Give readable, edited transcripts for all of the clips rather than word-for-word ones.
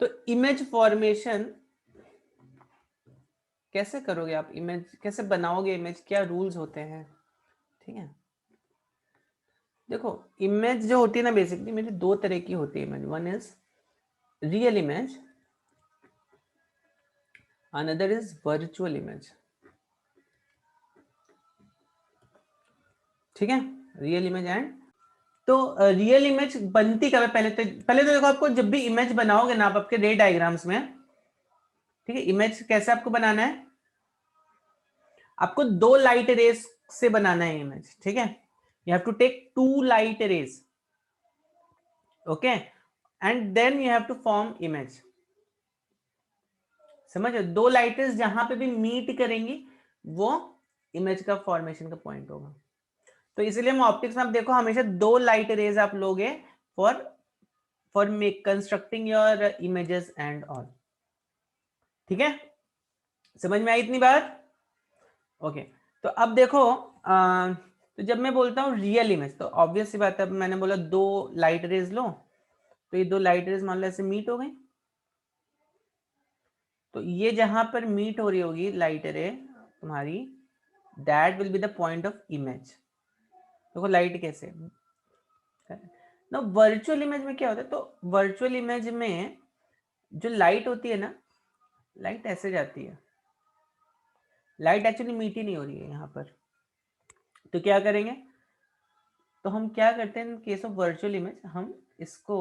तो image formation कैसे करोगे आप, इमेज कैसे बनाओगे, इमेज क्या रूल्स होते हैं, ठीक है। देखो इमेज जो होती है ना, बेसिकली मेरी दो तरह की होती है image, one is real image, another is virtual image, ठीक है, रियल इमेज एंड। तो रियल इमेज बनती कब है, पहले तो देखो, आपको जब भी इमेज बनाओगे ना आप आपके रे डायग्राम्स में, ठीक है, इमेज कैसे आपको बनाना है, आपको दो लाइट रेस से बनाना है इमेज, ठीक है। You have to take two light rays, okay, and then you have to form image. समझो, दो लाइट रेस जहां पे भी मीट करेंगी वो इमेज का फॉर्मेशन का पॉइंट होगा। तो इसलिए हम ऑप्टिक्स में आप देखो हमेशा दो लाइट रेज आप लोगे for for make constructing your images and all, ठीक है। समझ में आई इतनी बात? ओके। तो अब देखो तो जब मैं बोलता हूँ रियल इमेज, तो ऑब्वियस सी बात है, मैंने बोला दो लाइट रेज लो, तो ये दो लाइट रेज मान लो ऐसे मीट हो गई, तो ये जहां पर मीट हो रही होगी लाइट रे तुम्हारी, that will be the point of image. देखो लाइट कैसे ना, वर्चुअल इमेज में क्या होता है, तो वर्चुअल इमेज में जो लाइट होती है ना, लाइट ऐसे जाती है, लाइट एक्चुअली मीट ही नहीं हो रही है यहाँ पर। तो क्या करेंगे, तो हम क्या करते हैं in case of virtual image, हम इसको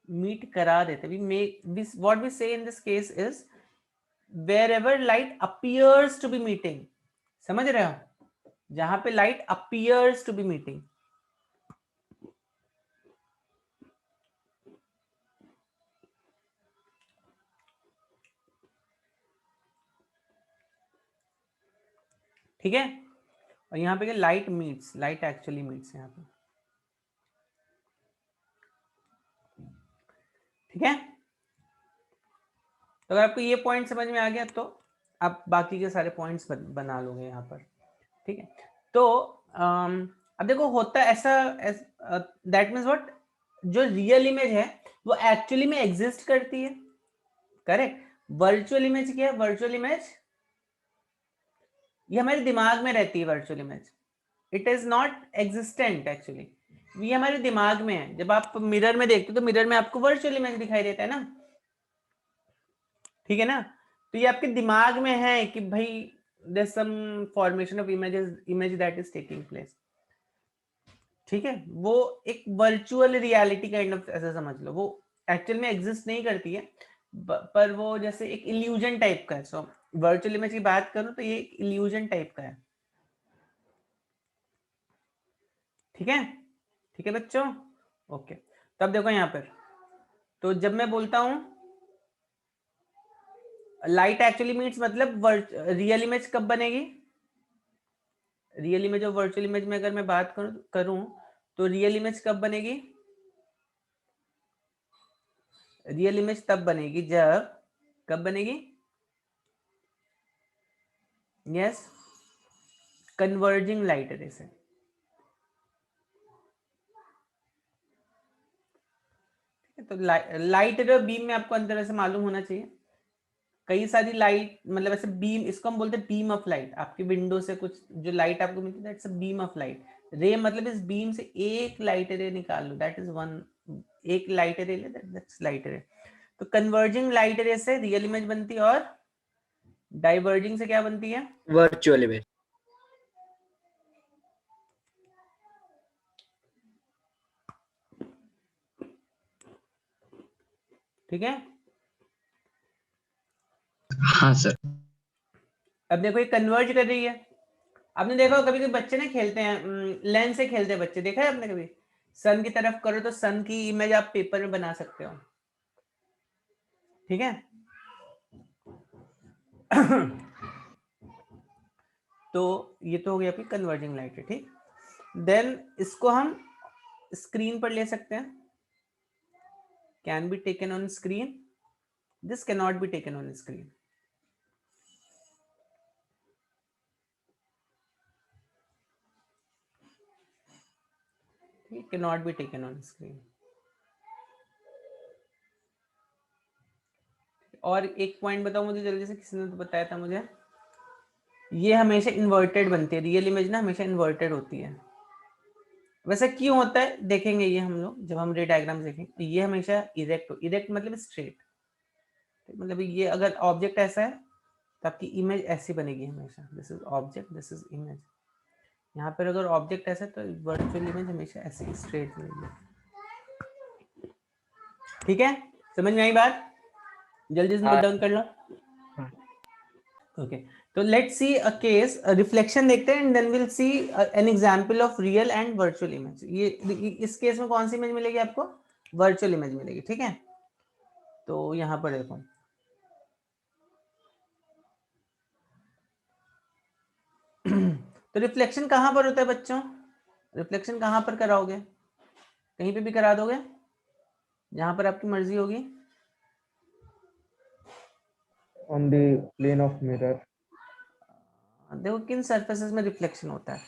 मीट करा देते। We make this, what we say in this case is where light appears to be meeting, समझ रहे हो, जहां पे light appears to be meeting, ठीक है। और यहाँ पे light meets, light actually meets यहाँ पे, ठीक है। तो अगर आपको ये पॉइंट समझ में आ गया तो आप बाकी के सारे पॉइंट्स बना लोगे यहाँ पर, ठीक है। तो अब देखो होता है ऐसा, दैट मीन्स व्हाट, जो रियल इमेज है वो एक्चुअली में एग्जिस्ट करती है, करेक्ट। वर्चुअल इमेज क्या है, वर्चुअल इमेज ये हमारे दिमाग में रहती है, virtual image it is not existent actually, ये हमारे दिमाग में है। जब आप मिरर में देखते हो तो मिरर में आपको वर्चुअल इमेज दिखाई देता है ना, ठीक है ना। तो ये आपके दिमाग में है कि भाई there's some formation of image that is taking place, ठीक है। वो एक वर्चुअल रियलिटी काइंड ऑफ ऐसा समझ लो, वो एक्चुअल में एग्जिस्ट नहीं करती है, पर वो जैसे एक इल्यूजन टाइप का है। सो वर्चुअल इमेज की बात करूं तो ये एक इल्यूजन टाइप का है, ठीक है, ठीक है बच्चों, ओके। तब देखो यहाँ पर, तो जब मैं बोलता हूं लाइट एक्चुअली मीट्स, मतलब रियल इमेज कब बनेगी, रियल इमेज और वर्चुअल इमेज में अगर मैं बात करूं तो रियल इमेज कब बनेगी, रियल इमेज तब बनेगी जब, कब बनेगी, यस, कन्वर्जिंग लाइट रे से, तो लाइट रे बीम में आपको अंदर ऐसे मालूम होना चाहिए, कई सारी लाइट, मतलब ऐसे बीम, इसको हम बोलते हैं बीम ऑफ लाइट। आपकी विंडो से कुछ जो लाइट आपको मिलती है that's a beam of light, रे मतलब इस बीम से एक लाइट रे निकाल लो, दैट इज वन, एक लाइट रे ले, दैट्स लाइट रे। तो कन्वर्जिंग लाइट रे से रियल इमेज बनती है, और डाइवर्जिंग से क्या बनती है, वर्चुअल इमेज। ठीक है। हाँ सर। अब देखो ये कन्वर्ज कर रही है। आपने देखा कभी कभी बच्चे ना खेलते हैं, लेंस से खेलते हैं बच्चे, देखा है आपने कभी, सन की तरफ करो तो सन की इमेज आप पेपर में बना सकते हो, ठीक है। तो ये तो हो गया आपकी कन्वर्जिंग लाइट है, ठीक। देन इसको हम स्क्रीन पर ले सकते हैं, can be taken on screen, this can not be taken on screen, can not be taken on screen. और एक पॉइंट बताओ मुझे जल्दी से, किसी ने तो बताया था मुझे, ये हमेशा इन्वर्टेड बनती है, रियल इमेज ना हमेशा इन्वर्टेड होती है। वैसे क्यों होता है देखेंगे ये हम लोग जब हम रे डायग्राम देखेंगे। तो ये हमेशा इरेक्ट मतलब स्ट्रेट, मतलब ये अगर ऑब्जेक्ट ऐसा है तो आपकी इमेज ऐसी बनेगी हमेशा, this is object, this is image. यहाँ पर अगर ऑब्जेक्ट ऐसा है तो वर्चुअल इमेज हमेशा ऐसी स्ट्रेट बनेगी। ठीक है, समझ में आई बात? जल्दी से नोट हाँ डाउन कर लो। हाँ। ओके, तो let's see a case, reflection देखते हैं and then will see an example of real and virtual image. ये इस केस में कौन सी इमेज मिलेगी आपको? वर्चुअल इमेज मिलेगी। ठीक है, तो यहां पर देखो, तो रिफ्लेक्शन कहां पर होता है बच्चों? रिफ्लेक्शन कहां पर कराओगे? कहीं पे भी करा दोगे जहां पर आपकी मर्जी होगी। On the plane of mirror. देखो किन सरफेसेस में रिफ्लेक्शन होता है।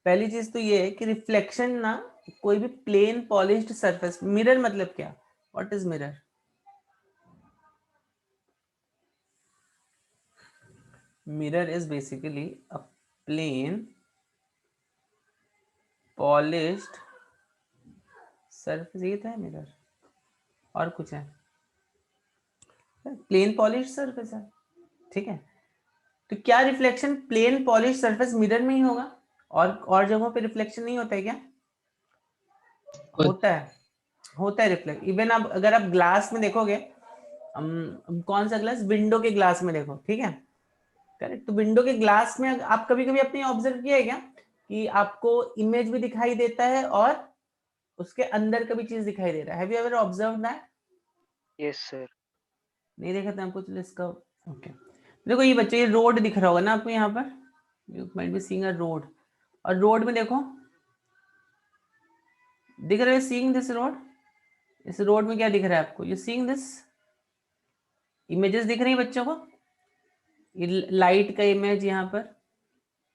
पहली चीज तो ये है कि रिफ्लेक्शन ना कोई भी प्लेन पॉलिश्ड सरफेस, मिरर मतलब क्या, what is mirror? Mirror is basically a plane polished surface, ये था मिरर, और कुछ है? प्लेन पॉलिश्ड सरफेस है। ठीक है, तो क्या reflection plane polish surface mirror में ही होगा और जगहों पे रिफ्लेक्शन नहीं होता है क्या? होता है, होता है रिफ्लेक्ट। इवन आप अगर आप ग्लास में देखोगे, कौन सा ग्लास, विंडो के ग्लास में देखो, ठीक है, करेक्ट। तो विंडो के ग्लास में आप कभी कभी अपने ऑब्जर्व किया है क्या कि आपको इमेज भी दिखाई देता है और उसके अंदर का भी चीज दिखाई दे रहा है? Have you ever observe that? Yes sir. नहीं देखा था आपको, चलो इसका ओके। देखो ये बच्चे, ये रोड दिख रहा होगा ना आपको यहाँ पर, you might be seeing a road, और रोड में देखो दिख रहा है, सीइंग दिस रोड, इस रोड में क्या दिख रहा है आपको? यू सीइंग दिस इमेजेस दिख रही है बच्चों को, ये लाइट का इमेज यहाँ पर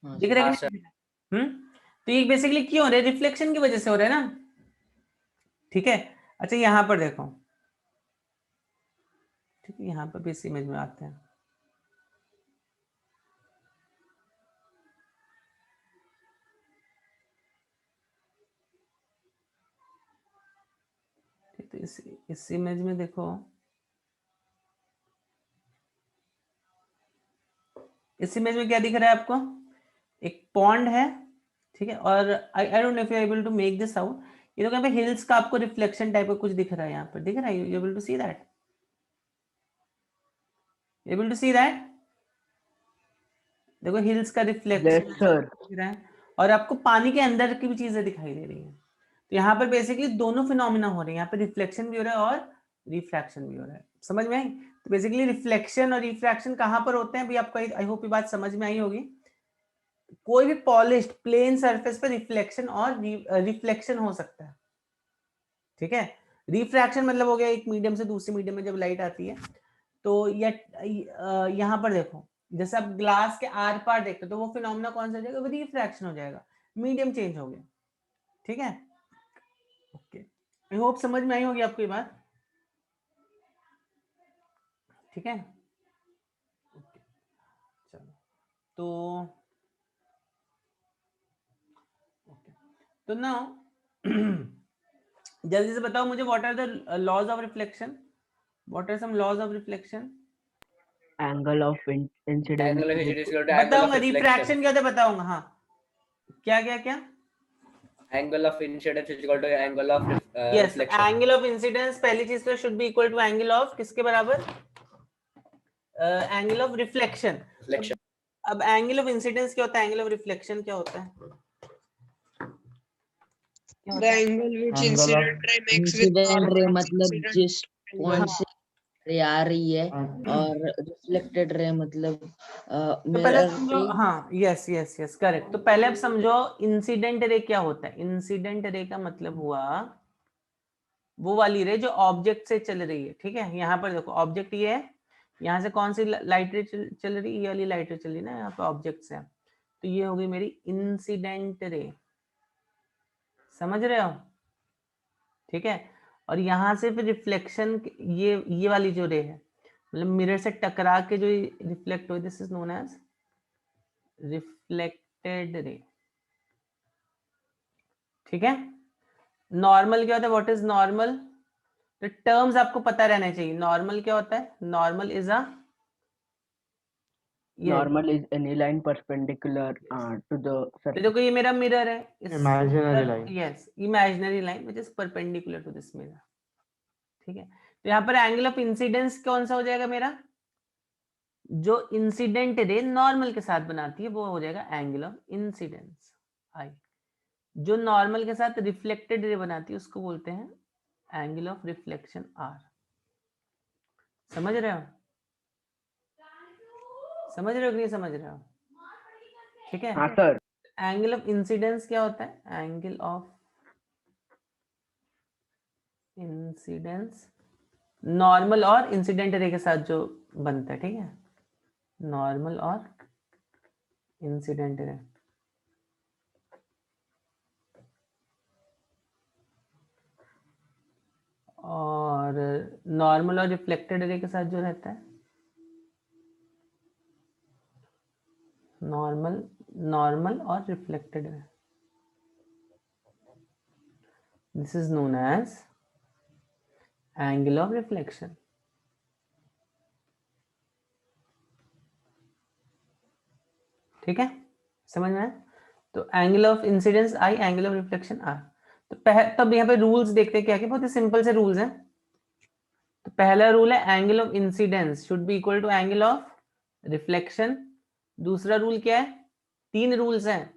दिख रहा है हाँ कि सर। नहीं दिख रहा है? तो ये बेसिकली क्यों हो रहा है? रिफ्लेक्शन की वजह से हो रहा है ना। ठीक है, अच्छा यहाँ पर देखो, ठीक है, यहाँ पर भी इस इमेज में आते हैं। ठीक, तो इस इमेज में देखो, इस इमेज में क्या दिख रहा है आपको? एक पॉन्ड है, ठीक है, और I don't know if you are able to make this out. ये तो यहाँ पे हिल्स का आपको रिफ्लेक्शन टाइप का कुछ दिख रहा है, यहाँ पर दिख रहा है, you able to see that, able to see that? देखो हिल्स का रिफ्लेक्शन यस सर। दिख रहा है, और आपको पानी के अंदर की भी चीजें दिखाई दे रही है। तो यहाँ पर बेसिकली दोनों फिनोमिना हो रहे हैं, यहाँ पे रिफ्लेक्शन भी हो रहा है और रिफ्रैक्शन भी हो रहा है। समझ में आई? तो बेसिकली रिफ्लेक्शन और रिफ्रैक्शन कहाँ पर होते हैं अभी आपको, आई होप ये बात समझ में आई होगी। कोई भी पॉलिश्ड प्लेन सरफेस पे रिफ्लेक्शन और रिफ्लेक्शन हो सकता है। ठीक है, रिफ्रैक्शन मतलब हो गया एक मीडियम से दूसरे मीडियम में जब लाइट आती है। तो यहाँ पर देखो, जैसे आप ग्लास के आर पार देखते हो तो वो फिनोमिना कौन सा हो जाएगा? वो रिफ्रैक्शन हो जाएगा, मीडियम चेंज हो गया। ठीक है, ओके, आई होप समझ में आई होगी आपको ये बात। ठीक है, ओके, चलो, तो ओके, तो नाउ जल्दी से बताओ मुझे, what are the laws of reflection? What are some laws of reflection? Angle of incidence Angle of incidence is equal to angle of बताऊंगा, reflection. रिफ्रैक्शन क्या होता है बताऊंगा, हाँ, क्या क्या क्या? Angle of incidence is equal to angle of yes, reflection. Angle of incidence पहली चीज तो should be equal to angle of किसके बराबर? Angle of reflection. Reflection. अब एंगल ऑफ इंसिडेंस क्या होता है, एंगल ऑफ रिफ्लेक्शन क्या होता है? क्या The होता है? angle which Angle of incident ray makes with incident ray normal मतलब incident जिस angle. पॉइंट से रे आ रही है, uh, और रिफ्लेक्टेड रे मतलब तो पहले मिरर समझो, हाँ, यस यस यस करेक्ट। तो पहले आप समझो इंसिडेंट रे क्या होता है। इंसिडेंट रे का मतलब हुआ वो वाली रे जो ऑब्जेक्ट से चल रही है। ठीक है, यहाँ पर देखो ऑब्जेक्ट ये है, यहाँ से कौन सी लाइट रे चल रही है? ये वाली लाइट रे चल रही है ना, यहाँ पे ऑब्जेक्ट से। तो ये होगी मेरी इंसिडेंट रे, समझ रहे हो? ठीक है, और यहाँ से फिर रिफ्लेक्शन, ये वाली जो रे है, मतलब मिरर से टकरा के जो रिफ्लेक्ट हो, this is known as reflected ray. ठीक है, नॉर्मल क्या होता है, व्हाट इज नॉर्मल? तो टर्म्स आपको पता रहना चाहिए। नॉर्मल क्या होता है? नॉर्मल इज अ, ये Normal is any line perpendicular to the तो surface. देखो ये मेरा मिरर है, Imaginary line. Yes, imaginary line which is perpendicular to this mirror. ठीक है, तो यहाँ पर एंगल ऑफ इंसिडेंस कौन सा हो जाएगा मेरा? जो इंसिडेंट रे नॉर्मल के साथ बनाती है वो हो जाएगा एंगल ऑफ इंसिडेंस आई। जो नॉर्मल के साथ रिफ्लेक्टेड रे बनाती है उसको बोलते हैं एंगल ऑफ रिफ्लेक्शन आर। समझ रहे हो? समझ रहे हो कि नहीं समझ रहे हो? ठीक है, हाँ सर. एंगल ऑफ इंसिडेंस क्या होता है? एंगल ऑफ इंसिडेंस नॉर्मल और इंसिडेंट रे के साथ जो बनता है। ठीक है, नॉर्मल और इंसिडेंट रे। और नॉर्मल और रिफ्लेक्टेड रे के साथ जो रहता है, नॉर्मल और reflected ray, this is known as angle of reflection. ठीक है, समझ में आया? तो angle of incidence I, angle of reflection R. तो तब यहाँ पे रूल्स देखते हैं क्या, कि बहुत ही सिंपल से रूल्स हैं। तो पहला रूल है angle of incidence should be equal to angle of reflection. दूसरा रूल क्या है? 3 रूल्स हैं,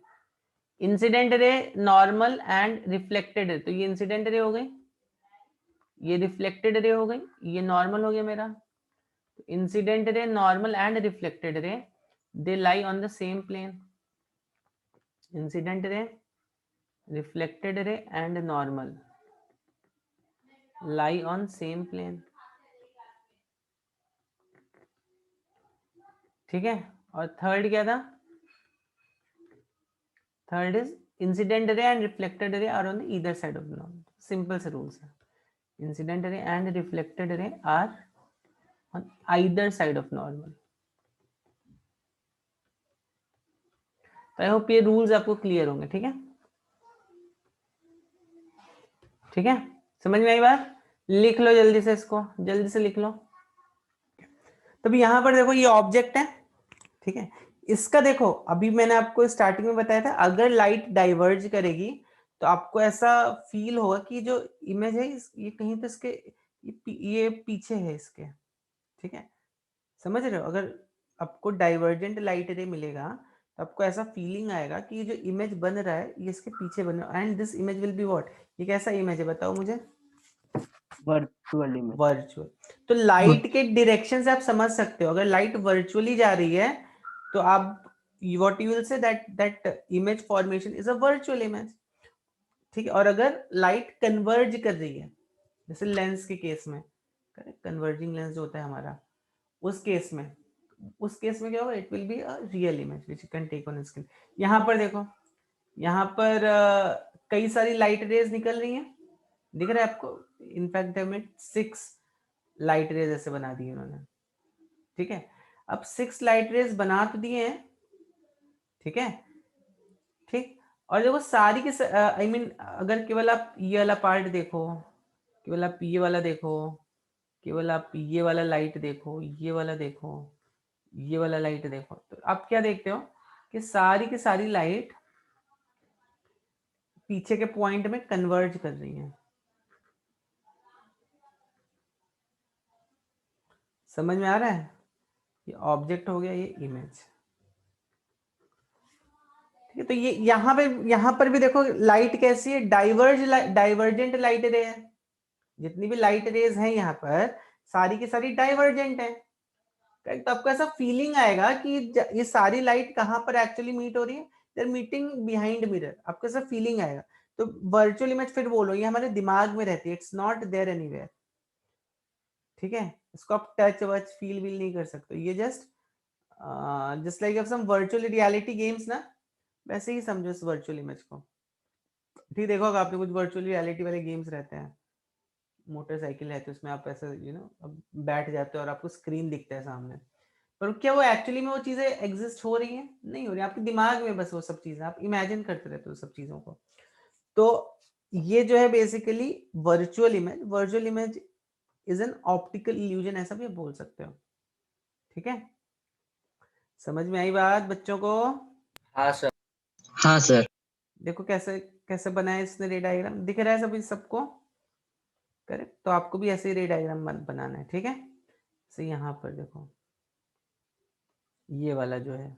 incident ray, normal and reflected रे। तो ये इंसिडेंट रे हो गई, ये रिफ्लेक्टेड रे हो गई, ये नॉर्मल हो गया मेरा। तो incident ray, normal and reflected ray, they lie on the same plane. Incident ray, reflected ray and normal lie on same plane. ठीक है, और थर्ड क्या था? Third is incident ray and reflected ray are on the either side of normal. Simple से rules है, incident ray and reflected ray are on either side of normal. तो I hope ये rules आपको clear होंगे। ठीक है, ठीक है, समझ में आई बात? लिख लो जल्दी से, इसको जल्दी से लिख लो। तब यहाँ पर देखो ये ऑब्जेक्ट है। ठीक है, इसका देखो अभी मैंने आपको स्टार्टिंग में बताया था, अगर लाइट डाइवर्ज करेगी तो आपको ऐसा फील होगा कि जो इमेज है ये कहीं तो इसके ये पीछे है इसके। ठीक है, समझ रहे हो? अगर आपको डाइवर्जेंट लाइट रे मिलेगा तो आपको ऐसा फीलिंग आएगा कि ये जो इमेज बन रहा है ये इसके पीछे बन रहा है, and this image will be what? ये कैसा इमेज है बताओ मुझे? Virtual image. वर्चुअल। तो लाइट के डायरेक्शन से आप समझ सकते हो, अगर लाइट वर्चुअली जा रही है तो आप what you will say that image formation is a virtual image. ठीक है, और अगर लाइट कन्वर्ज कर रही है, जैसे लेंस के केस में, कन्वर्जिंग लेंस जो होता है हमारा, उस केस में क्या होगा? It will be a real image which you can take on screen. यहाँ पर देखो, यहाँ पर कई सारी लाइट रेज निकल रही हैं, दिख रहा है आपको? इनफैक्ट में 6 लाइट रेज ऐसे बना दी उन्होंने। ठीक है, अब 6 लाइट रेज बना तो दिए हैं। ठीक है, ठीक, और देखो सारी के आई मीन अगर केवल आप ये वाला पार्ट देखो, केवल आप ये वाला देखो, केवल आप ये वाला लाइट देखो, ये वाला देखो, ये वाला लाइट देखो, तो आप क्या देखते हो कि सारी की सारी लाइट पीछे के पॉइंट में कन्वर्ज कर रही हैं। समझ में आ रहा है? ये ऑब्जेक्ट हो गया, ये इमेज। ठीक है, तो ये यहाँ पर भी देखो लाइट कैसी है? डाइवर्जेंट लाइट रे है। जितनी भी लाइट रेज हैं यहाँ पर सारी की सारी डाइवर्जेंट है। तो आपको ऐसा फीलिंग आएगा कि ये सारी लाइट कहाँ पर एक्चुअली मीट हो रही है? They are meeting behind mirror. आपको ऐसा फीलिंग आएगा। तो वर्चुअल इमेज फिर बोलो, ये हमारे दिमाग में रहती है, इट्स नॉट देयर एनीवेयर। ठीक है, इसको आप टच वच फील विल नहीं कर सकते। ये just like some virtual reality games ना, वैसे ही समझो इस वर्चुअल इमेज को। ठीक, देखो अगर आपने कुछ वर्चुअल रियलिटी वाले गेम्स रहते हैं, मोटरसाइकिल है तो उसमें आप ऐसे अब बैठ जाते हो और आपको स्क्रीन दिखता है सामने, पर क्या वो एक्चुअली में वो चीजें एग्जिस्ट हो रही हैं? नहीं हो रही, आपके दिमाग में बस वो सब चीजें आप इमेजिन करते रहते हो सब चीजों को। तो ये जो है basically virtual image is an optical illusion, ऐसा भी आप बोल सकते हो। ठीक है, समझ में आई बात बच्चों को? हाँ सर। हाँ सर। देखो कैसे कैसे बनाया इसने रे डायग्राम, दिख रहा है सभी सबको? करेक्ट, तो आपको भी ऐसे ही रे डायग्राम बनाना है। ठीक है, तो यहाँ पर देखो ये वाला जो है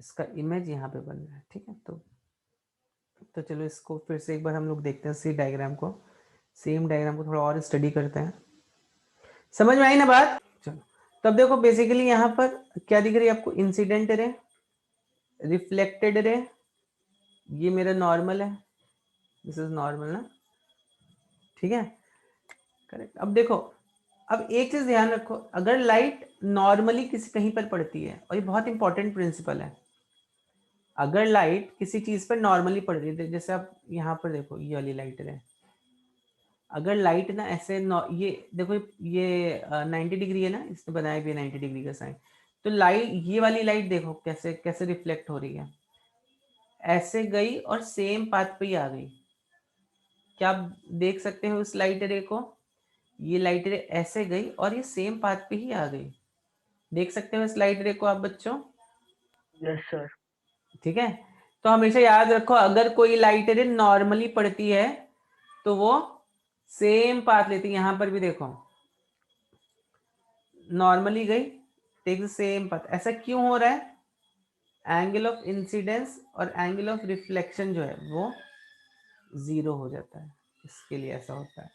इसका इमेज यहाँ पे बन रहा है। ठीक है, तो चलो इसको फिर से एक बार हम लोग देखते हैं सेम डायग्राम को थोड़ा और स्टडी करते हैं। समझ में आई ना बात? चलो, तब देखो बेसिकली यहाँ पर क्या दिख रही है आपको? इंसिडेंट रे, रिफ्लेक्टेड रे, ये मेरा नॉर्मल है, दिस इज नॉर्मल ना। ठीक है, करेक्ट। अब देखो, अब एक चीज ध्यान रखो, अगर लाइट नॉर्मली किसी कहीं पर पड़ती है, और ये बहुत इंपॉर्टेंट प्रिंसिपल है, अगर लाइट किसी चीज पर नॉर्मली पड़ रही है, जैसे आप यहाँ पर देखो ये वाली लाइट है, अगर लाइट ना ऐसे ये देखो ये 90 डिग्री है ना, इसने बनाया भी 90 डिग्री का साइन, तो लाइट ये वाली लाइट देखो कैसे कैसे रिफ्लेक्ट हो रही है, ऐसे गई और सेम पाथ पे ही आ गई। क्या आप देख सकते हो उस लाइट रे को? ये लाइट रे ऐसे गई और ये सेम पाथ पे ही आ गई। देख सकते हो इस लाइट रे को आप बच्चों? Yes, sir. ठीक है, तो हमेशा याद रखो, अगर कोई लाइट रे नॉर्मली पड़ती है तो वो सेम पाथ लेती है। यहां पर भी देखो नॉर्मली गई, टेक द सेम पाथ। ऐसा क्यों हो रहा है? एंगल ऑफ इंसिडेंस और एंगल ऑफ रिफ्लेक्शन जो है वो 0 हो जाता है, इसके लिए ऐसा होता है।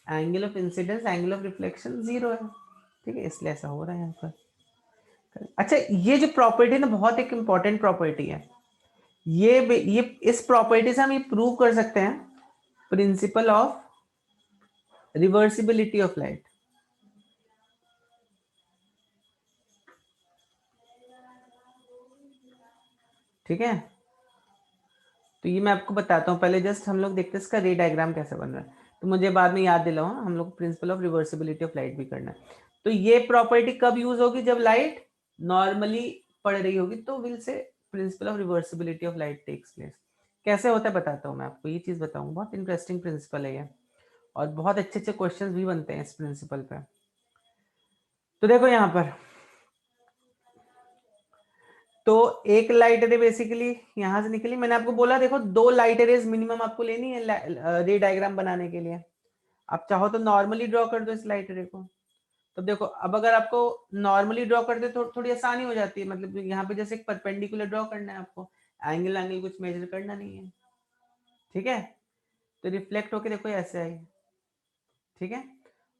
Angle of incidence angle of reflection 0 है, ठीक है, इसलिए ऐसा हो रहा है यहाँ पर। अच्छा, ये जो प्रॉपर्टी है ना, बहुत एक इंपॉर्टेंट प्रॉपर्टी है। ये इस प्रॉपर्टी से हम ये प्रूव कर सकते हैं principal of reversibility of light. ठीक है, तो ये मैं आपको बताता हूँ, पहले जस्ट हम लोग देखते हैं इसका रे डायग्राम कैसे बन रहा है, तो मुझे बाद में याद दिलाओ, हम लोग principal of reversibility of light भी करना है। तो ये प्रॉपर्टी कब यूज होगी? जब लाइट नॉर्मली पड़ रही होगी, तो will say principle of reversibility of light takes place. कैसे होता है बताता हूँ मैं आपको, ये चीज बताऊंगा, बहुत इंटरेस्टिंग प्रिंसिपल है ये, और बहुत अच्छे अच्छे क्वेश्चन भी बनते हैं इस प्रिंसिपल पे। तो देखो यहाँ पर, तो एक लाइट रे बेसिकली यहां से निकली, मैंने आपको बोला देखो 2 लाइट रेज मिनिमम आपको लेनी है रे डायग्राम बनाने के लिए। आप चाहो तो नॉर्मली ड्रॉ कर दो इस लाइट रे को। तो देखो, अब अगर आपको नॉर्मली ड्रॉ करते तो थोड़ी आसानी हो जाती है, मतलब यहाँ पे जैसे एक परपेंडिकुलर ड्रॉ करना है आपको, एंगल कुछ मेजर करना नहीं है। ठीक है, तो रिफ्लेक्ट होके देखो ऐसे आई, ठीक है,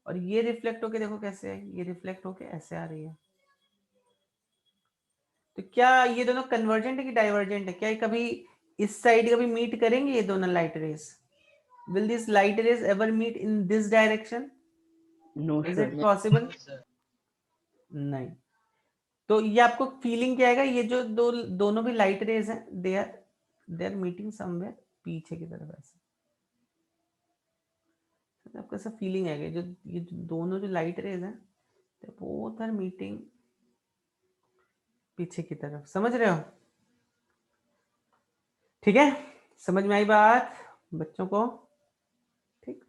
और ये रिफ्लेक्ट होके देखो कैसे आई, ये रिफ्लेक्ट होके ऐसे आ रही है। तो क्या ये दोनों कन्वर्जेंट है कि डाइवर्जेंट है? क्या ये कभी इस साइड कभी मीट करेंगे ये दोनों light rays? Will this light rays ever meet in this direction? No, is sir. It possible? नहीं। तो ये आपको फीलिंग क्या आएगा, ये जो दोनों भी लाइट रेज हैं, दे आर मीटिंग समवेयर पीछे की तरफ ऐसे। तो आपको ऐसा फीलिंग आएगा, ये दोनों जो लाइट रेज हैं, बोथ आर मीटिंग पीछे की तरफ। समझ रहे हो? ठीक है, समझ में आई बात बच्चों को? ठीक,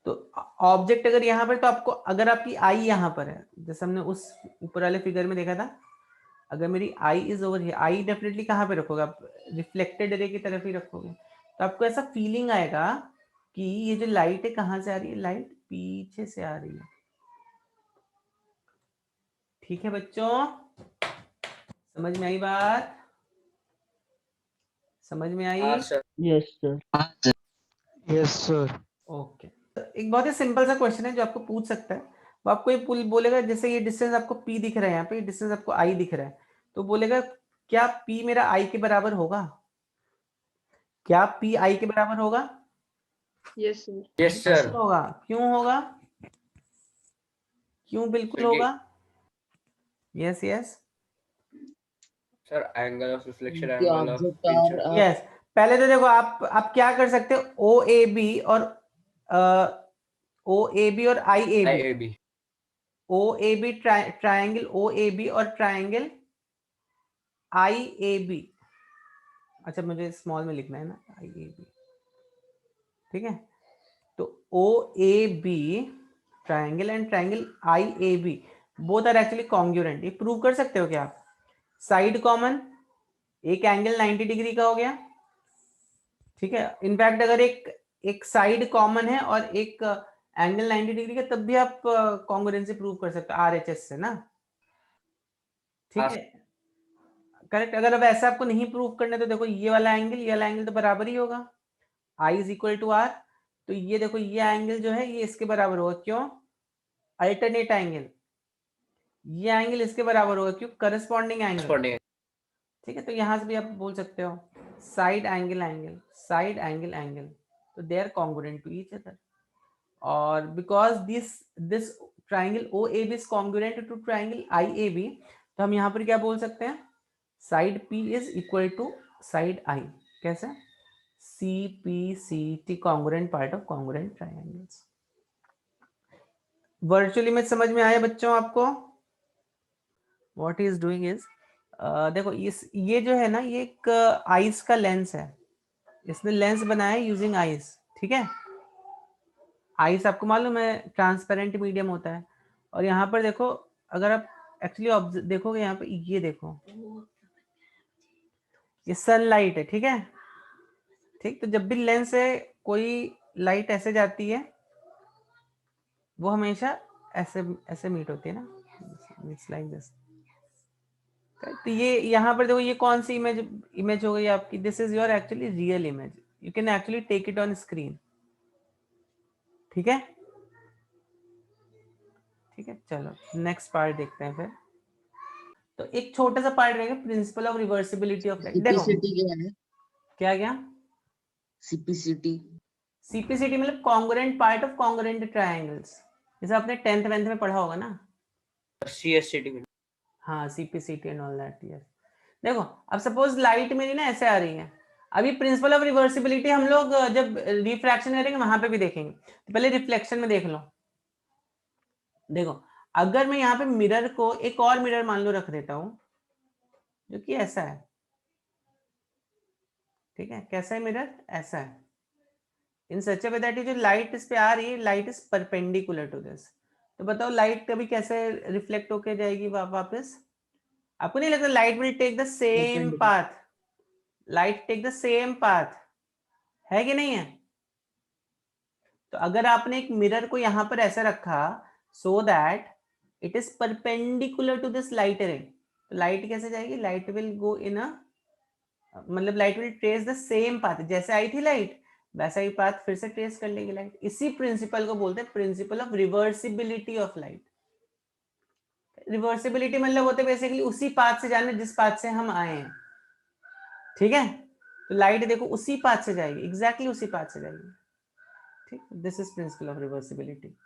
तो ऑब्जेक्ट अगर यहाँ पर, तो आपको अगर आपकी आई यहाँ पर है, जैसे हमने उस ऊपर वाले फिगर में देखा था, अगर मेरी eye is over here, I definitely कहाँ पे रखोगे आप? रिफ्लेक्टेड रे की तरफ ही रखोगे। तो आपको ऐसा फीलिंग आएगा कि ये जो लाइट है कहाँ से आ रही है? लाइट पीछे से आ रही है। ठीक है बच्चों, समझ में आई बात? समझ में आई? हाँ sir. Yes, sir. Yes, sir. Okay, एक बहुत ही सिंपल सा क्वेश्चन है जो आपको पूछ सकता है। वो आपको ये बोलेगा, जैसे ये डिस्टेंस आपको p दिख रहा है, यहाँ पे डिस्टेंस आपको i दिख रहा है, तो बोलेगा क्या p मेरा i के बराबर होगा? क्या p i के बराबर होगा? Yes, sir. यस बिल्कुल सर। होगा। क्यों होगा? क्यों बिल्कुल होगा? Yes sir angle of reflection, The angle of object are incidence. Yes, पहले तो देखो आप क्या कर सकते हो, ओ ए बी और I A B, IAB. O A B triangle O A B और ट्राइंगल आई ए बी। अच्छा मुझे स्मॉल में लिखना है ना, आई ए बी, ठीक है। तो O A B triangle and triangle I A B both are actually congruent. ये प्रूव कर सकते हो क्या आप? साइड कॉमन, एक एंगल 90 डिग्री का हो गया, ठीक है। इनफैक्ट अगर एक साइड कॉमन है और एक एंगल 90 डिग्री का, तब भी आप कॉन्ग्रुएंसी प्रूव कर सकते हो आरएचएस से ना, ठीक हाँ। है, करेक्ट। अगर अब ऐसा आपको नहीं प्रूव करना तो देखो ये वाला एंगल तो बराबर ही होगा, I is equal to R. तो ये देखो ये एंगल जो है ये इसके बराबर होगा, क्यों? Alternate angle. ये एंगल इसके बराबर होगा, क्यों? Corresponding angle, Corresponding. ठीक है। तो यहां से भी आप बोल सकते हो साइड एंगल साइड एंगल, तो they are congruent to each other. और because this triangle O A B is congruent to triangle I A B, तो हम यहाँ पर क्या बोल सकते हैं, side P is equal to side I। कैसे? CPCT congruent part of congruent triangles। Virtual image समझ में आया बच्चों आपको? व्हाट इज डूइंग इज, देखो ये जो है ना, ये एक आइस का लेंस है, इसने लेंस बनाया यूजिंग आइस, ठीक है। आइस आपको मालूम है ट्रांसपेरेंट मीडियम होता है। और यहाँ पर देखो, अगर आप एक्चुअली देखोगे यहाँ पे, ये देखो ये सनलाइट है, ठीक है, ठीक। तो जब भी लेंस से कोई लाइट ऐसे जाती है, वो हमेशा ऐसे ऐसे मीट होती है ना, इट्स लाइक दिस। तो ये यहाँ पर देखो, ये कौन सी इमेज हो गई आपकी? This is your actually real image, you can actually take it on screen, ठीक है, ठीक है। चलो नेक्स्ट पार्ट देखते हैं फिर। तो एक छोटा सा पार्ट रहेगा, principal of reversibility of light. देखो सीपीसीटी क्या है? क्या सीपीसीटी सीपीसीटी मतलब congruent part of congruent triangles, जैसे आपने 10th 11th में पढ़ा होगा ना। CSCT. हाँ CPCT and all that, yes. देखो अब सपोज लाइट मेरी ना ऐसे आ रही है, अभी प्रिंसिपल ऑफ रिवर्सिबिलिटी हम लोग जब रिफ्रैक्शन करेंगे वहां पे भी देखेंगे, तो पहले रिफ्लेक्शन में देख लो। देखो अगर मैं यहाँ पे मिरर को, एक और मिरर मान लो रख देता हूं जो कि ऐसा है, ठीक है, कैसा है मिरर? ऐसा है, इन सच ए वे दैट जो लाइट इस पे आ रही है, light is perpendicular to this. तो बताओ लाइट कभी कैसे रिफ्लेक्ट होके जाएगी वापस? आपको नहीं लगता light will take the same path? Light take the same path, है कि नहीं है? तो अगर आपने एक मिरर को यहां पर ऐसा रखा so that it is perpendicular to this light ray, तो लाइट कैसे जाएगी? लाइट विल गो इन अ, मतलब light will trace the same path, जैसे आई थी लाइट वैसा ही पाथ फिर से ट्रेस कर लेगी लाइट। इसी प्रिंसिपल को बोलते हैं principal of reversibility of light. Reversibility मतलब होते बेसिकली उसी पाथ से जाना जिस पाथ से हम आए हैं, ठीक है। तो लाइट देखो उसी पाथ से जाएगी, एग्जैक्टली उसी पाथ से जाएगी, ठीक। This is principal of reversibility.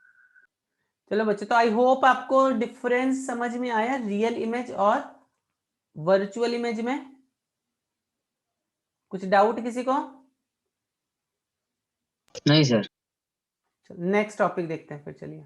चलो बच्चों, तो आई होप आपको डिफरेंस समझ में आया रियल इमेज और वर्चुअल इमेज में। कुछ डाउट किसी को? नहीं सर। नेक्स्ट टॉपिक देखते हैं फिर, चलिए।